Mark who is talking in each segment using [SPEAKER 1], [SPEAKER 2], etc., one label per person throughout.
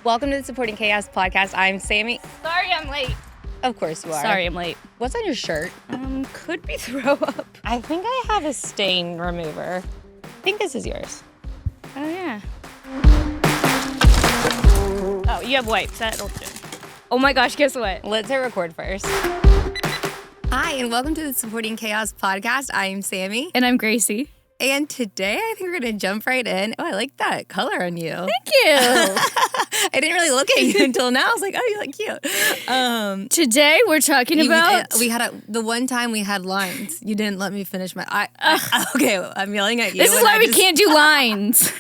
[SPEAKER 1] Welcome to the Supporting Chaos podcast. I'm Sammy.
[SPEAKER 2] Sorry I'm late.
[SPEAKER 1] Of course you are.
[SPEAKER 2] Sorry I'm late.
[SPEAKER 1] What's on your shirt?
[SPEAKER 2] Could be throw up.
[SPEAKER 1] I think I have a stain remover. I think this is yours.
[SPEAKER 2] Oh, yeah. Oh, you have wipes. That'll do. Oh my gosh, guess what?
[SPEAKER 1] Let's hit record first. Hi, and welcome to the Supporting Chaos podcast. I am Sammy.
[SPEAKER 2] And I'm Gracie.
[SPEAKER 1] And today I think we're going to jump right in. Oh, I like that color on you.
[SPEAKER 2] Thank you.
[SPEAKER 1] I didn't really look at you until now. I was like, oh, you look cute.
[SPEAKER 2] Today we're talking about...
[SPEAKER 1] We had the one time we had lines. You didn't let me finish my... Okay, I'm yelling at you.
[SPEAKER 2] This is why we can't do lines.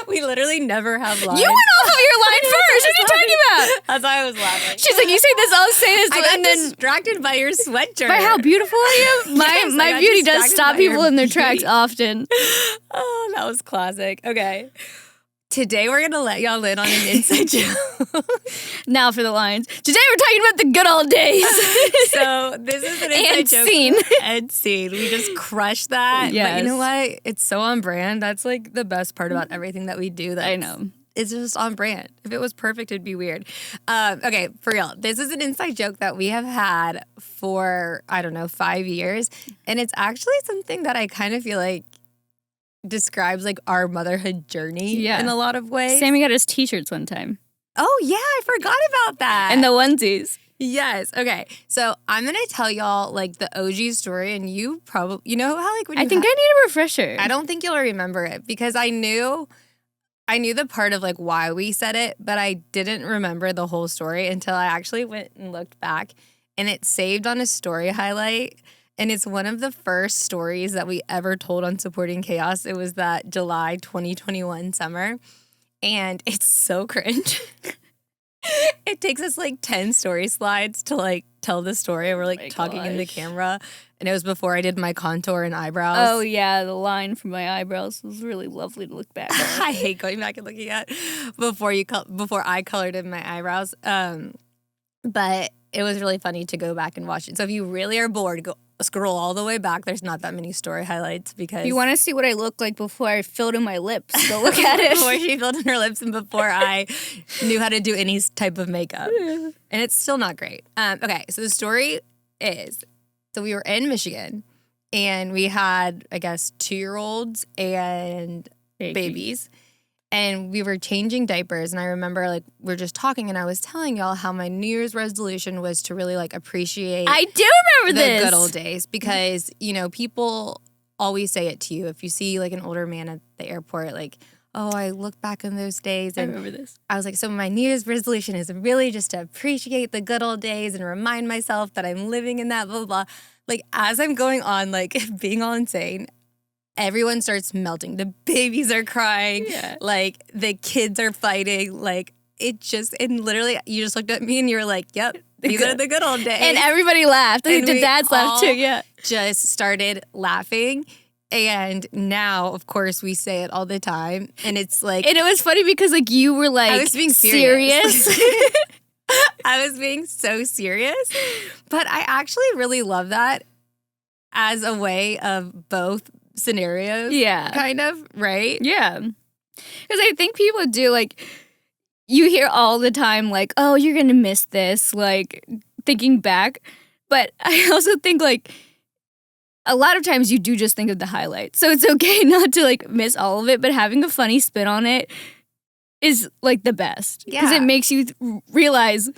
[SPEAKER 1] We literally never have lines.
[SPEAKER 2] You went off of your line first. What are you talking about?
[SPEAKER 1] That's why I was laughing.
[SPEAKER 2] She's like, you say this, I'll say this.
[SPEAKER 1] I got
[SPEAKER 2] and then
[SPEAKER 1] distracted by your sweatshirt.
[SPEAKER 2] by how beautiful I am?
[SPEAKER 1] Yes, I
[SPEAKER 2] my
[SPEAKER 1] got
[SPEAKER 2] beauty does
[SPEAKER 1] distracted
[SPEAKER 2] stop
[SPEAKER 1] by
[SPEAKER 2] people
[SPEAKER 1] your
[SPEAKER 2] in their
[SPEAKER 1] beauty.
[SPEAKER 2] tracks often.
[SPEAKER 1] Oh, that was classic. Okay. Today we're going to let y'all in on an inside joke.
[SPEAKER 2] Now for the lines. Today we're talking about the good old days.
[SPEAKER 1] So this is an inside
[SPEAKER 2] And
[SPEAKER 1] joke.
[SPEAKER 2] scene.
[SPEAKER 1] And scene. We just crushed that. But
[SPEAKER 2] Yes.
[SPEAKER 1] you know what? It's so on brand. That's like the best part about everything that we do.
[SPEAKER 2] I know.
[SPEAKER 1] It's just on brand. If it was perfect, it'd be weird. Okay, for real. This is an inside joke that we have had for, 5 years. And it's actually something that I kind of feel like describes like our motherhood journey in a lot of ways.
[SPEAKER 2] Sammy got his t-shirts one time.
[SPEAKER 1] Oh, yeah, I forgot about that.
[SPEAKER 2] And the onesies.
[SPEAKER 1] Yes. Okay. So I'm going to tell y'all like the OG story, and you probably, you know how like when you
[SPEAKER 2] I think I need a refresher.
[SPEAKER 1] I don't think you'll remember it because I knew the part of like why we said it, but I didn't remember the whole story until I actually went and looked back, and it's saved on a story highlight. And it's one of the first stories that we ever told on Supporting Chaos. It was that July 2021 summer. And it's so cringe. It takes us like 10 story slides to like tell the story. And we're like talking in the camera. And it was before I did my contour and eyebrows.
[SPEAKER 2] Oh, yeah. The line from my eyebrows was really lovely to look back at.
[SPEAKER 1] I hate going back and looking at before I colored in my eyebrows. But it was really funny to go back and watch it. So if you really are bored, go scroll all the way back. There's not that many story highlights because...
[SPEAKER 2] If you want to see what I look like before I filled in my lips, go look at it.
[SPEAKER 1] Before she filled in her lips and before I knew how to do any type of makeup. And it's still not great. Okay, so the story is... So we were in Michigan and we had, I guess, 2-year-olds and babies. And we were changing diapers, and I remember, like, we were just talking, and I was telling y'all how my New Year's resolution was to really, like, appreciate
[SPEAKER 2] I do remember
[SPEAKER 1] the
[SPEAKER 2] this.
[SPEAKER 1] good old days because, you know, people always say it to you. If you see, like, an older man at the airport, like, oh, I look back on those days.
[SPEAKER 2] I
[SPEAKER 1] And
[SPEAKER 2] remember this.
[SPEAKER 1] I was like, so my New Year's resolution is really just to appreciate the good old days and remind myself that I'm living in that, blah, blah, blah. Like, as I'm going on, like, being all insane, everyone starts melting. The babies are crying.
[SPEAKER 2] Yeah.
[SPEAKER 1] Like, the kids are fighting. Like, it just, and literally, you just looked at me and you were like, yep, these are the good old days.
[SPEAKER 2] And everybody laughed. I think
[SPEAKER 1] And
[SPEAKER 2] the
[SPEAKER 1] we
[SPEAKER 2] dads laughed
[SPEAKER 1] all
[SPEAKER 2] too, yeah.
[SPEAKER 1] just started laughing. And now, of course, we say it all the time. And it's like,
[SPEAKER 2] And it was funny because, like, you were, like,
[SPEAKER 1] I was being serious. I was being so serious. But I actually really love that as a way of both scenarios.
[SPEAKER 2] Yeah.
[SPEAKER 1] Kind of, right?
[SPEAKER 2] Yeah. Because I think people do, like, you hear all the time, like, oh, you're going to miss this, like, thinking back. But I also think, like, a lot of times you do just think of the highlights. So it's okay not to, like, miss all of it, but having a funny spin on it is, like, the best. Because
[SPEAKER 1] Yeah.
[SPEAKER 2] it makes you realize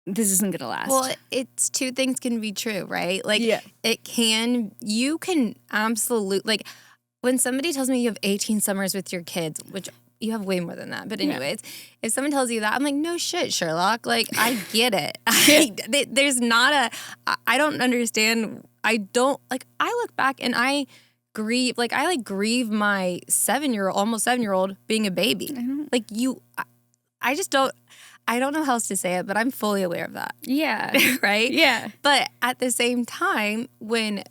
[SPEAKER 2] this isn't going to last.
[SPEAKER 1] Well, it's two things can be true, right? Like,
[SPEAKER 2] Yeah.
[SPEAKER 1] you can absolutely, like, when somebody tells me you have 18 summers with your kids, which you have way more than that. But anyways, if someone tells you that, I'm like, no shit, Sherlock. Like, I get it. There's not I don't understand. I look back and I grieve. Like, I grieve my 7-year-old, almost 7-year-old being a baby. Like, I just don't. I don't know how else to say it, but I'm fully aware of that.
[SPEAKER 2] Yeah.
[SPEAKER 1] Right?
[SPEAKER 2] Yeah.
[SPEAKER 1] But at the same time, when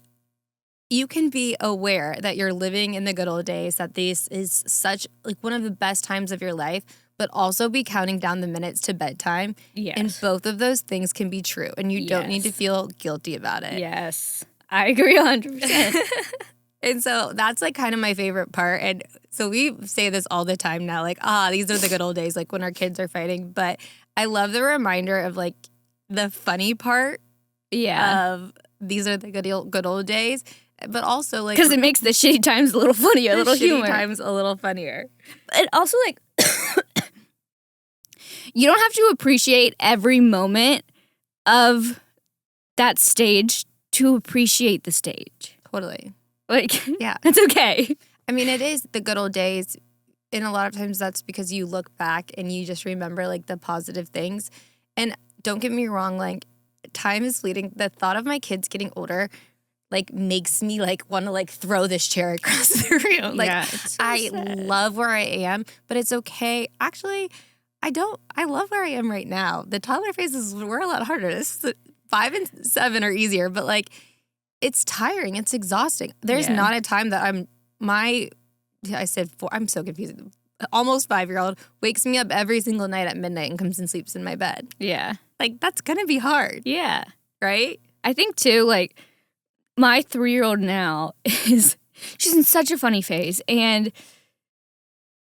[SPEAKER 1] you can be aware that you're living in the good old days, that this is such like one of the best times of your life, but also be counting down the minutes to bedtime.
[SPEAKER 2] Yes.
[SPEAKER 1] And both of those things can be true. And you don't need to feel guilty about it.
[SPEAKER 2] Yes. I agree 100%.
[SPEAKER 1] And so that's like kind of my favorite part. And so we say this all the time now, like, these are the good old days, like when our kids are fighting. But I love the reminder of like the funny part of these are the good old days. But also like...
[SPEAKER 2] Because it makes the shitty times a little funnier, a little humor.
[SPEAKER 1] Shitty times a little funnier.
[SPEAKER 2] And also like, you don't have to appreciate every moment of that stage to appreciate the stage.
[SPEAKER 1] Totally.
[SPEAKER 2] Like,
[SPEAKER 1] yeah,
[SPEAKER 2] that's okay.
[SPEAKER 1] I mean, it is the good old days. And a lot of times that's because you look back and you just remember like the positive things. And don't get me wrong, like time is fleeting. The thought of my kids getting older like makes me like want to like throw this chair across the room. Like I love where I am, but it's okay. Actually, I don't. I love where I am right now. The toddler phases were a lot harder. 5 and 7 are easier, but like it's tiring. It's exhausting. There's not a time that I said 4. I'm so confused. Almost 5-year-old wakes me up every single night at midnight and comes and sleeps in my bed.
[SPEAKER 2] Yeah.
[SPEAKER 1] Like that's gonna be hard.
[SPEAKER 2] Yeah.
[SPEAKER 1] Right?
[SPEAKER 2] I think too, like my 3-year-old now she's in such a funny phase and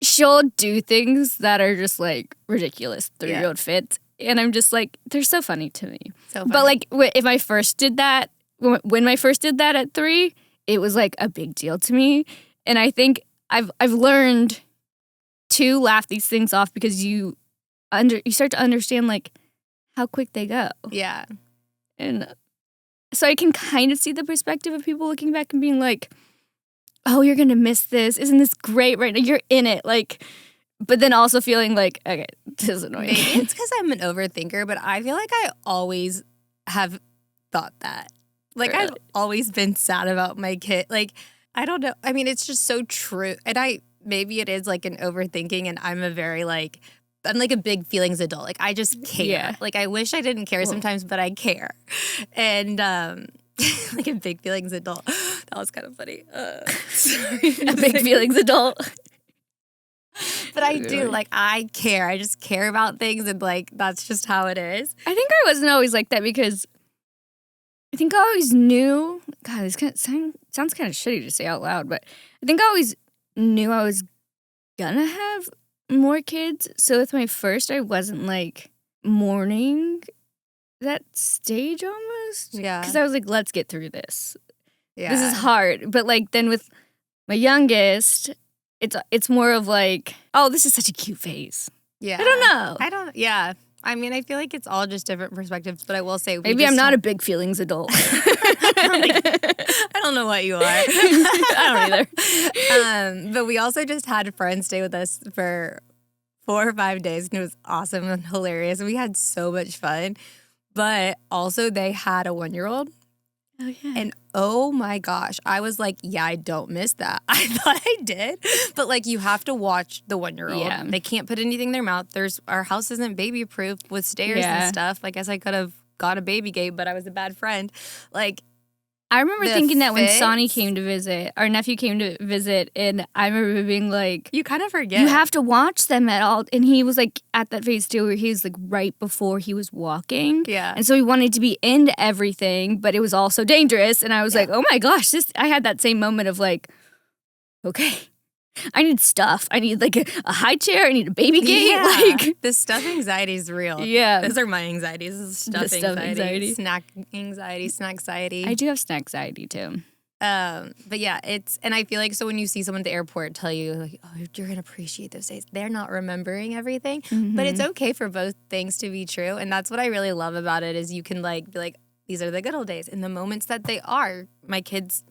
[SPEAKER 2] she'll do things that are just like ridiculous 3-year-old fits. And I'm just like, they're so funny to me.
[SPEAKER 1] So funny.
[SPEAKER 2] But like if I first did that, when I first did that at 3, it was like a big deal to me. And I think I've learned to laugh these things off because you start to understand like how quick they go.
[SPEAKER 1] Yeah.
[SPEAKER 2] And so I can kind of see the perspective of people looking back and being like, oh, you're going to miss this. Isn't this great right now? You're in it. Like, but then also feeling like, okay, this is annoying.
[SPEAKER 1] Maybe it's because I'm an overthinker, but I feel like I always have thought that. Like, really? I've always been sad about my kid. Like, I don't know. I mean, it's just so true. And maybe it is like an overthinking, and I'm like a big feelings adult. Like, I just care. Yeah. Like, I wish I didn't care sometimes, but I care. And, like a big feelings adult. That was kind of funny. Sorry.
[SPEAKER 2] A big feelings adult.
[SPEAKER 1] But I do. Like, I care. I just care about things, and, like, that's just how it is.
[SPEAKER 2] I think I wasn't always like that because I think I always knew, God, this sounds kind of shitty to say out loud, but I think I always knew I was gonna have more kids. So with my first, I wasn't like mourning that stage almost.
[SPEAKER 1] Yeah.
[SPEAKER 2] Because I was like, let's get through this.
[SPEAKER 1] Yeah.
[SPEAKER 2] This is hard. But like then with my youngest, it's more of like, oh, this is such a cute phase.
[SPEAKER 1] Yeah.
[SPEAKER 2] I don't know.
[SPEAKER 1] Yeah. I mean, I feel like it's all just different perspectives, but I will say
[SPEAKER 2] maybe I'm not a big feelings adult.
[SPEAKER 1] I don't know what you are.
[SPEAKER 2] I don't
[SPEAKER 1] either. But we also just had friends stay with us for 4 or 5 days, and it was awesome and hilarious. We had so much fun. But also they had a 1-year-old.
[SPEAKER 2] Oh, yeah.
[SPEAKER 1] And oh my gosh, I was like, yeah, I don't miss that. I thought I did. But like, you have to watch the 1-year-old.
[SPEAKER 2] Yeah.
[SPEAKER 1] They can't put anything in their mouth. Our house isn't baby proof with stairs and stuff. I guess I could have got a baby gate, but I was a bad friend. Like,
[SPEAKER 2] I remember thinking that when Sonny came to visit, our nephew came to visit, and I remember being like,
[SPEAKER 1] you kind of forget.
[SPEAKER 2] You have to watch them at all. And he was like at that phase too where he was like right before he was walking.
[SPEAKER 1] Yeah.
[SPEAKER 2] And so he wanted to be into everything, but it was also dangerous. And I was like, oh my gosh, I had that same moment of like, okay, I need stuff. I need like a high chair. I need a baby gate.
[SPEAKER 1] Yeah.
[SPEAKER 2] Like,
[SPEAKER 1] the stuff anxiety is real.
[SPEAKER 2] Yeah.
[SPEAKER 1] Those are my anxieties. This is stuff anxiety. Snack anxiety, snack anxiety.
[SPEAKER 2] I do have snack anxiety too.
[SPEAKER 1] But yeah, and I feel like so when you see someone at the airport tell you, like, oh, you're going to appreciate those days, they're not remembering everything. Mm-hmm. But it's okay for both things to be true. And that's what I really love about it is you can like be like, these are the good old days. In the moments that they are, my kids,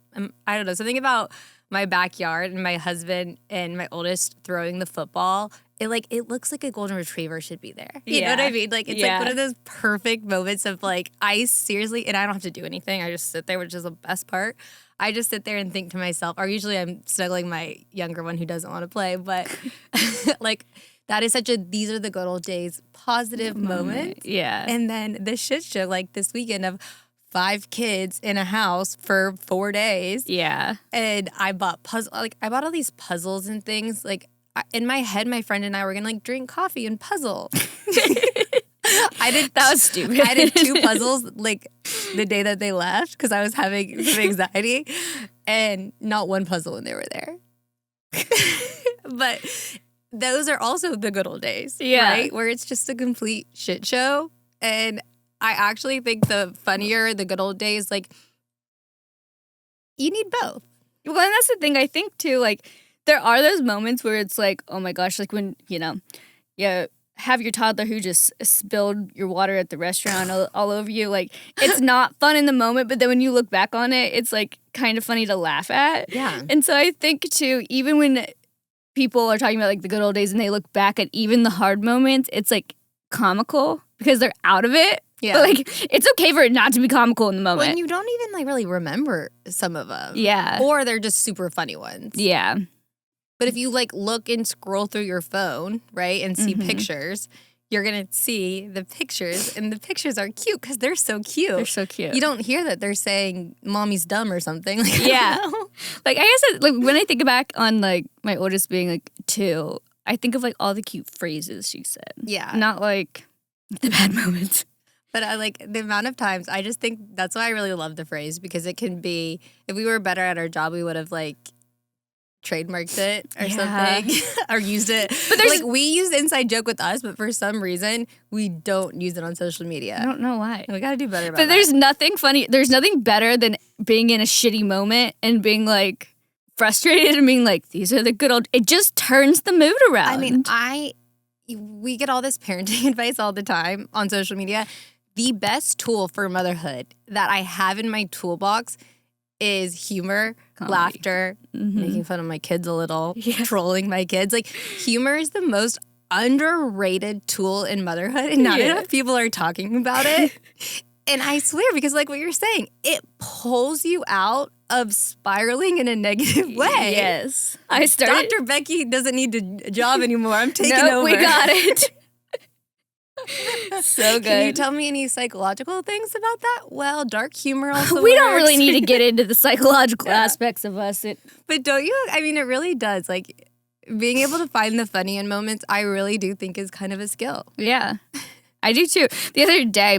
[SPEAKER 1] I don't know, something about my backyard and my husband and my oldest throwing the football, it looks like a golden retriever should be there. You know what I mean? Like, it's like one of those perfect moments of like, I seriously, and I don't have to do anything. I just sit there, which is the best part. I just sit there and think to myself, or usually I'm snuggling my younger one who doesn't want to play, but like, that is these are the good old days, positive moment.
[SPEAKER 2] Yeah.
[SPEAKER 1] And then the shit show, like this weekend of 5 kids in a house for 4 days.
[SPEAKER 2] Yeah.
[SPEAKER 1] And I bought I bought all these puzzles and things. Like, in my head, my friend and I were going to like drink coffee and puzzle.
[SPEAKER 2] That was stupid.
[SPEAKER 1] I did 2 puzzles like the day that they left because I was having some anxiety. and not one puzzle when they were there. But those are also the good old days, right? Where it's just a complete shit show. And I actually think the funnier, the good old days, like, you need both.
[SPEAKER 2] Well, and that's the thing. I think, too, like, there are those moments where it's like, oh, my gosh, like when, you have your toddler who just spilled your water at the restaurant all over you. Like, it's not fun in the moment, but then when you look back on it, it's, like, kind of funny to laugh at.
[SPEAKER 1] Yeah.
[SPEAKER 2] And so I think, too, even when people are talking about, like, the good old days and they look back at even the hard moments, it's, like, comical because they're out of it.
[SPEAKER 1] Yeah.
[SPEAKER 2] But, like, it's okay for it not to be comical in the moment.
[SPEAKER 1] When you don't even, like, really remember some of them.
[SPEAKER 2] Yeah.
[SPEAKER 1] Or they're just super funny ones.
[SPEAKER 2] Yeah.
[SPEAKER 1] But if you, like, look and scroll through your phone, right, and see pictures, you're going to see the pictures, and the pictures are cute because they're so cute.
[SPEAKER 2] They're so cute.
[SPEAKER 1] You don't hear that they're saying, mommy's dumb or something. Like,
[SPEAKER 2] yeah. Like, I guess, like, when I think back on, like, my oldest being, like, 2, I think of, like, all the cute phrases she said.
[SPEAKER 1] Yeah.
[SPEAKER 2] Not, like, the bad moments.
[SPEAKER 1] But I like the amount of times, I just think that's why I really love the phrase, because it can be, if we were better at our job, we would have, like, trademarked it or something or used it. But there's like, we use inside joke with us, but for some reason we don't use it on social media.
[SPEAKER 2] I don't know why.
[SPEAKER 1] We gotta do better about that.
[SPEAKER 2] But there's nothing funny. There's nothing better than being in a shitty moment and being like frustrated and being like, these are the good old. It just turns the mood around.
[SPEAKER 1] I mean, we get all this parenting advice all the time on social media. The best tool for motherhood that I have in my toolbox is humor, laughter, making fun of my kids a little, trolling my kids. Like, humor is the most underrated tool in motherhood, and not enough people are talking about it. And I swear, because like what you're saying, it pulls you out of spiraling in a negative way.
[SPEAKER 2] Yes. I started.
[SPEAKER 1] Dr. Becky doesn't need a job anymore. I'm taking over.
[SPEAKER 2] We got it. So good.
[SPEAKER 1] Can you tell me any psychological things about that? Well, dark humor also
[SPEAKER 2] We don't
[SPEAKER 1] works.
[SPEAKER 2] really need to get into the psychological aspects of us.
[SPEAKER 1] But don't you? I mean, it really does. Like, being able to find the funny in moments, I really do think is kind of a skill.
[SPEAKER 2] Yeah, I do too. The other day,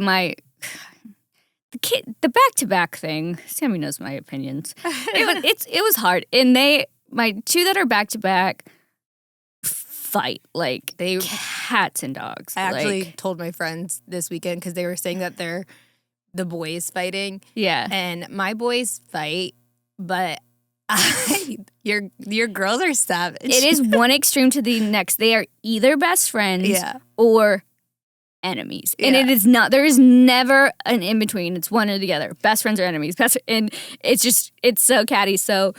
[SPEAKER 2] the back-to-back thing, Sammy knows my opinions. It was hard. And my 2 that are back-to-back fight like cats and dogs.
[SPEAKER 1] I actually told my friends this weekend because they were saying that they're the boys fighting.
[SPEAKER 2] Yeah.
[SPEAKER 1] And my boys fight, but your girls are savage.
[SPEAKER 2] It is one extreme to the next. They are either best friends or enemies. And it is not, there is never an in-between. It's one or the other. Best friends or enemies. And it's so catty. So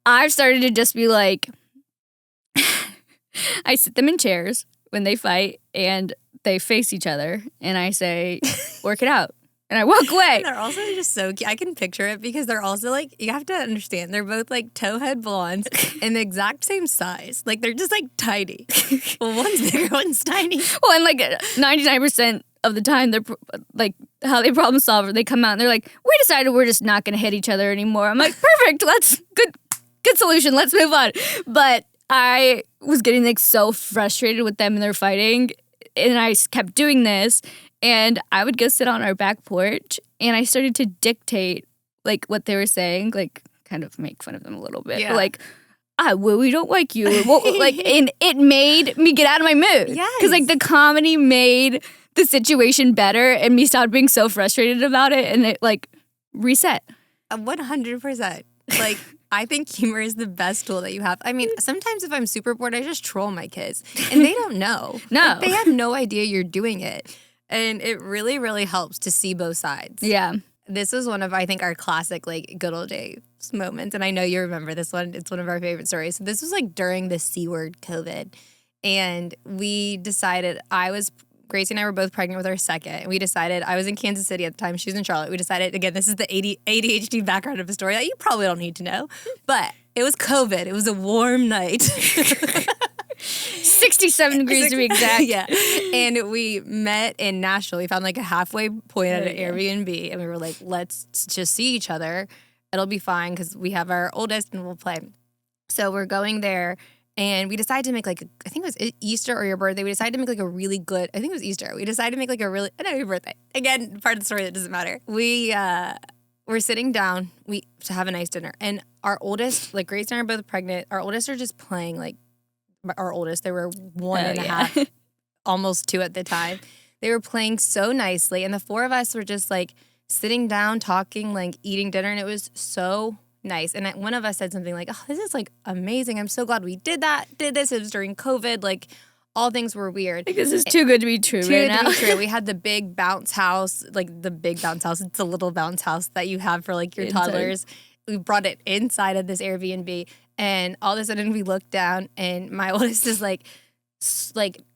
[SPEAKER 2] I've started to just be like, I sit them in chairs when they fight and they face each other and I say, work it out. And I walk away.
[SPEAKER 1] They're also just so cute. I can picture it because they're also like, you have to understand, they're both like towhead blondes and the exact same size. Like, they're just like tiny. Well, one's bigger, one's tiny.
[SPEAKER 2] Well, and like 99% of the time, they're like, how they problem solve, they come out and they're like, we decided we're just not going to hit each other anymore. I'm like, perfect. Good solution. Let's move on. But I was getting like so frustrated with them and their fighting, and I kept doing this, and I would go sit on our back porch, and I started to dictate like what they were saying, like kind of make fun of them a little bit, like, well, we don't like you, like, and it made me get out of my mood, because like the comedy made the situation better, and me stopped being so frustrated about it, and it like reset.
[SPEAKER 1] 100%. Like, I think humor is the best tool that you have. I mean, sometimes if I'm super bored, I just troll my kids. And they don't know.
[SPEAKER 2] No.
[SPEAKER 1] Like, they have no idea you're doing it. And it really, really helps to see both sides.
[SPEAKER 2] Yeah.
[SPEAKER 1] This was one of, I think, our classic, like, good old days moments. And I know you remember this one. It's one of our favorite stories. So this was, like, during the C word COVID. And we decided, Gracie and I were both pregnant with our second. And we decided, I was in Kansas City at the time. She was in Charlotte. We decided, again, this is the ADHD background of the story that you probably don't need to know. But it was COVID. It was a warm night.
[SPEAKER 2] 67 degrees to be exact.
[SPEAKER 1] Yeah. And we met in Nashville. We found like a halfway point at an Airbnb. And we were like, let's just see each other. It'll be fine because we have our oldest and we'll play. So we're going there. And we decided to make like, I think it was Easter or your birthday. We decided to make like a really good, I think it was Easter. We decided to make like a really, I know your birthday. Again, part of the story that doesn't matter. We we're sitting down to have a nice dinner. And our oldest, like Grace and I are both pregnant. Our oldest are just playing like our oldest. They were one and a half, almost 2 at the time. They were playing so nicely. And the 4 of us were just like sitting down, talking, like eating dinner. And it was so nice. And one of us said something like, oh, this is like amazing. I'm so glad we did this. It was during COVID. Like all things were weird.
[SPEAKER 2] Like, this is too good to be true right now.
[SPEAKER 1] Too good to be true. We had the big bounce house, like the big bounce house. It's a little bounce house that you have for like your toddlers. We brought it inside of this Airbnb. And all of a sudden we looked down and my oldest is like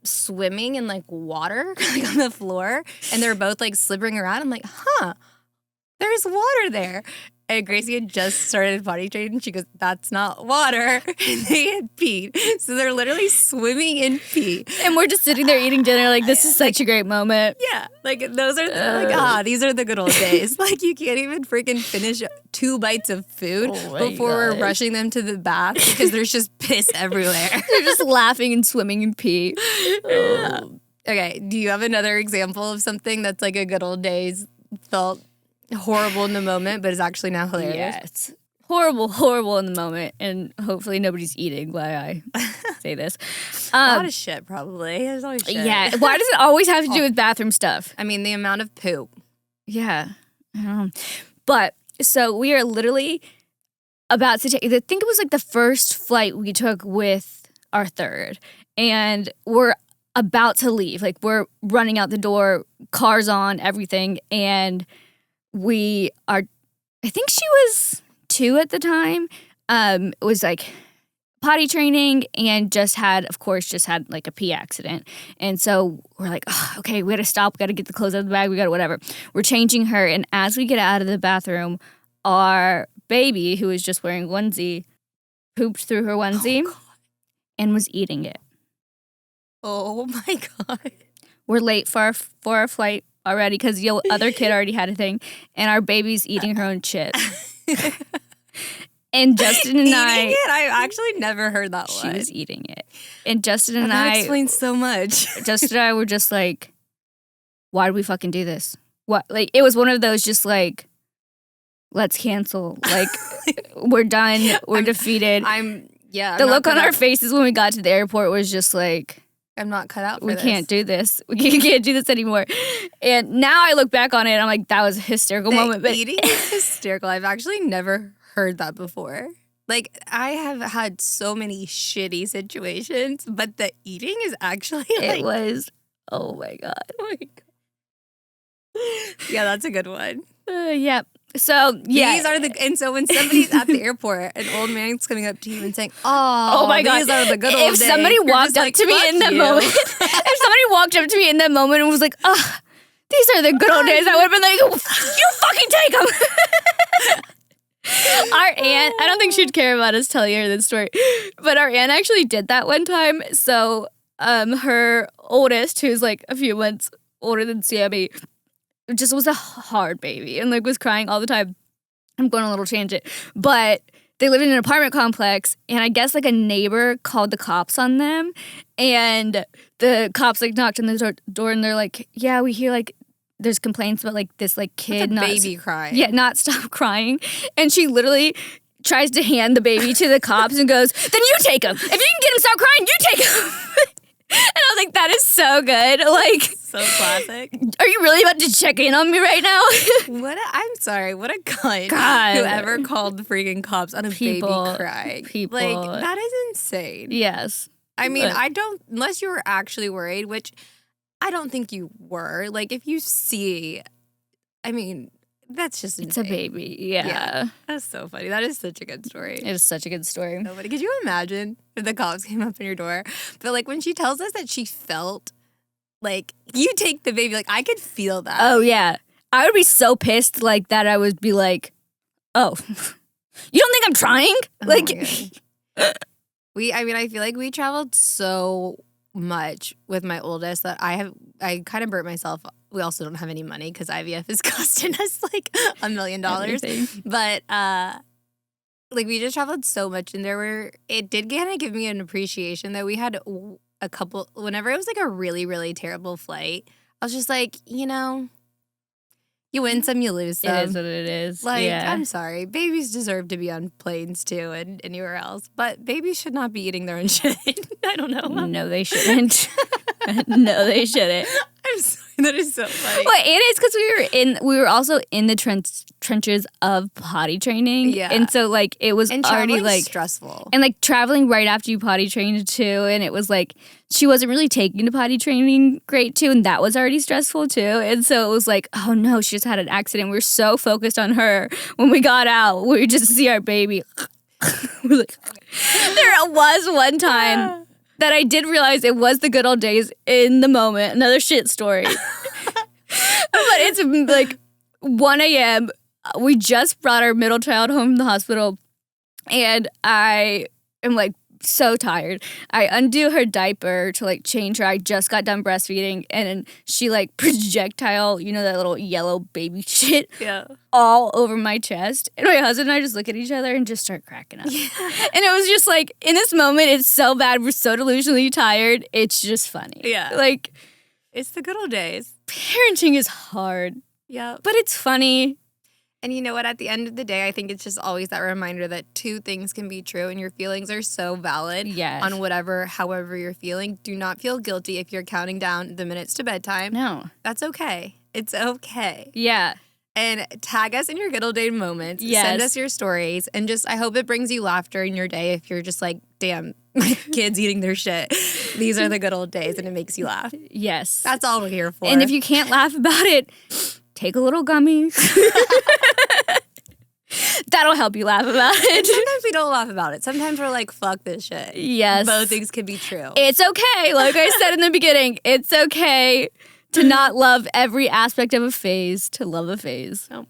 [SPEAKER 1] swimming in like water like on the floor. And they're both like slippering around. I'm like, there's water there. And Gracie had just started potty training. She goes, that's not water. And they had peed. So they're literally swimming in pee.
[SPEAKER 2] And we're just sitting there eating dinner like, this is such a great moment.
[SPEAKER 1] Yeah. Like, those are, these are the good old days. Like, you can't even freaking finish 2 bites of food before we're rushing them to the bath because there's just piss everywhere.
[SPEAKER 2] They're just laughing and swimming in pee.
[SPEAKER 1] Yeah. Okay. Do you have another example of something that's like a good old days felt horrible in the moment, but is actually now hilarious?
[SPEAKER 2] Yeah, it's horrible in the moment, and hopefully nobody's eating while I say this.
[SPEAKER 1] A lot of shit, probably. There's always shit.
[SPEAKER 2] Yeah. Why does it always have to do with bathroom stuff?
[SPEAKER 1] I mean, the amount of poop.
[SPEAKER 2] Yeah. But so we are literally about to take, I think it was like the first flight we took with our third, and we're about to leave. Like, we're running out the door, cars on, everything, and we are, I think she was 2 at the time, was like potty training and just had like a pee accident. And so we're like, oh, okay, we gotta stop, we gotta get the clothes out of the bag, we gotta whatever. We're changing her, and as we get out of the bathroom, our baby, who was just wearing onesie, pooped through her onesie and was eating it.
[SPEAKER 1] Oh my God.
[SPEAKER 2] We're late for our flight already because the other kid already had a thing, and our baby's eating her own shit. And Justin and
[SPEAKER 1] Eating it? I actually never heard that one.
[SPEAKER 2] She was eating it. And Justin and
[SPEAKER 1] that
[SPEAKER 2] I
[SPEAKER 1] explains so much.
[SPEAKER 2] Justin and I were just like, why did we fucking do this? What? Like, it was one of those just like, let's cancel. Like, we're done. We're defeated.
[SPEAKER 1] The
[SPEAKER 2] look on our faces when we got to the airport was just like,
[SPEAKER 1] I'm not cut out for this.
[SPEAKER 2] We can't do this. We can't do this anymore. And now I look back on it and I'm like, that was a hysterical moment. But
[SPEAKER 1] eating is hysterical. I've actually never heard that before. Like, I have had so many shitty situations, but the eating is actually like...
[SPEAKER 2] It was, oh my God.
[SPEAKER 1] Oh my God. Yeah, that's a good one.
[SPEAKER 2] Yeah. So, yeah.
[SPEAKER 1] These are and so when somebody's at the airport, an old man's coming up to you and saying, oh my God, these are the good old days.
[SPEAKER 2] If somebody walked up to me in that moment, if somebody walked up to me in that moment and was like, oh, these are the good old days, I would have been like, you fucking take them. Our aunt, I don't think she'd care about us telling her this story, but our aunt actually did that one time. So her oldest, who's like a few months older than Sammy, just was a hard baby and like was crying all the time. I'm going on a little tangent, but they lived in an apartment complex, and I guess like a neighbor called the cops on them, and the cops like knocked on the door and they're like, yeah, we hear like there's complaints about like this like kid
[SPEAKER 1] baby crying.
[SPEAKER 2] Yeah, not stop crying. And she literally tries to hand the baby to the cops and goes, then you take him. If you can get him to stop crying, you take him. And I was like, that is so good. Like,
[SPEAKER 1] so classic.
[SPEAKER 2] Are you really about to check in on me right now?
[SPEAKER 1] I'm sorry. What a cunt.
[SPEAKER 2] God.
[SPEAKER 1] Whoever called the freaking cops on a baby crying.
[SPEAKER 2] People.
[SPEAKER 1] Like, that is insane.
[SPEAKER 2] Yes.
[SPEAKER 1] I mean, unless you were actually worried, which I don't think you were. Like, if you see, I mean, that's just insane.
[SPEAKER 2] It's a baby. Yeah.
[SPEAKER 1] That's so funny. That is such a good story.
[SPEAKER 2] It is such a good story.
[SPEAKER 1] Nobody, could you imagine if the cops came up on your door? But like when she tells us that she felt like you take the baby, like I could feel that.
[SPEAKER 2] Oh yeah. I would be so pissed like that. I would be like, oh, you don't think I'm trying?
[SPEAKER 1] Oh I feel like we traveled so much with my oldest that I kind of burnt myself. We also don't have any money because IVF is costing us like $1 million. But like we just traveled so much, and it did kind of give me an appreciation that we had a couple. Whenever it was like a really really terrible flight, I was just like, you You win some, you lose some.
[SPEAKER 2] It is what it is.
[SPEAKER 1] Like,
[SPEAKER 2] yeah.
[SPEAKER 1] I'm sorry. Babies deserve to be on planes too and anywhere else. But babies should not be eating their own shit. I don't know.
[SPEAKER 2] No, they shouldn't. No, they shouldn't.
[SPEAKER 1] I'm sorry. That is so funny.
[SPEAKER 2] Well, it is because we were also in the trenches of potty training.
[SPEAKER 1] Yeah.
[SPEAKER 2] And so, like, it was
[SPEAKER 1] And
[SPEAKER 2] already,
[SPEAKER 1] traveling's
[SPEAKER 2] like,
[SPEAKER 1] stressful.
[SPEAKER 2] and, like, traveling right after you potty trained, too. And it was, like, she wasn't really taking to potty training great, too. And that was already stressful, too. And so it was like, oh, no, she just had an accident. We were so focused on her. When we got out, we would just see our baby. We're like, there was one time that I did realize it was the good old days in the moment. Another shit story. But it's like 1 a.m. We just brought our middle child home from the hospital. And I am like so tired. I undo her diaper to like change her. I just got done breastfeeding. And she like projectile, you know, that little yellow baby shit.
[SPEAKER 1] Yeah.
[SPEAKER 2] All over my chest. And my husband and I just look at each other and just start cracking up.
[SPEAKER 1] Yeah.
[SPEAKER 2] And it was just like, in this moment, it's so bad. We're so delusionally tired. It's just funny.
[SPEAKER 1] Yeah.
[SPEAKER 2] Like,
[SPEAKER 1] It's the good old days.
[SPEAKER 2] parenting is hard,
[SPEAKER 1] Yeah.
[SPEAKER 2] but it's funny.
[SPEAKER 1] And you know what? At the end of the day, I think it's just always that reminder that two things can be true and your feelings are so valid
[SPEAKER 2] Yes.
[SPEAKER 1] on however you're feeling. Do not feel guilty if you're counting down the minutes to bedtime.
[SPEAKER 2] No.
[SPEAKER 1] That's okay. It's okay.
[SPEAKER 2] Yeah.
[SPEAKER 1] And tag us in your good old day moments.
[SPEAKER 2] Yes.
[SPEAKER 1] Send us your stories. And just, I hope it brings you laughter in your day if you're just like, damn, my kid's eating their shit. These are the good old days and it makes you laugh.
[SPEAKER 2] Yes.
[SPEAKER 1] That's all we're here for.
[SPEAKER 2] And if you can't laugh about it, take a little gummy. That'll help you laugh about it.
[SPEAKER 1] Sometimes we don't laugh about it. Sometimes we're like, fuck this shit.
[SPEAKER 2] Yes.
[SPEAKER 1] Both things can be true.
[SPEAKER 2] It's okay. Like I said in the beginning, it's okay to not love every aspect of a phase, to love a phase.
[SPEAKER 1] No.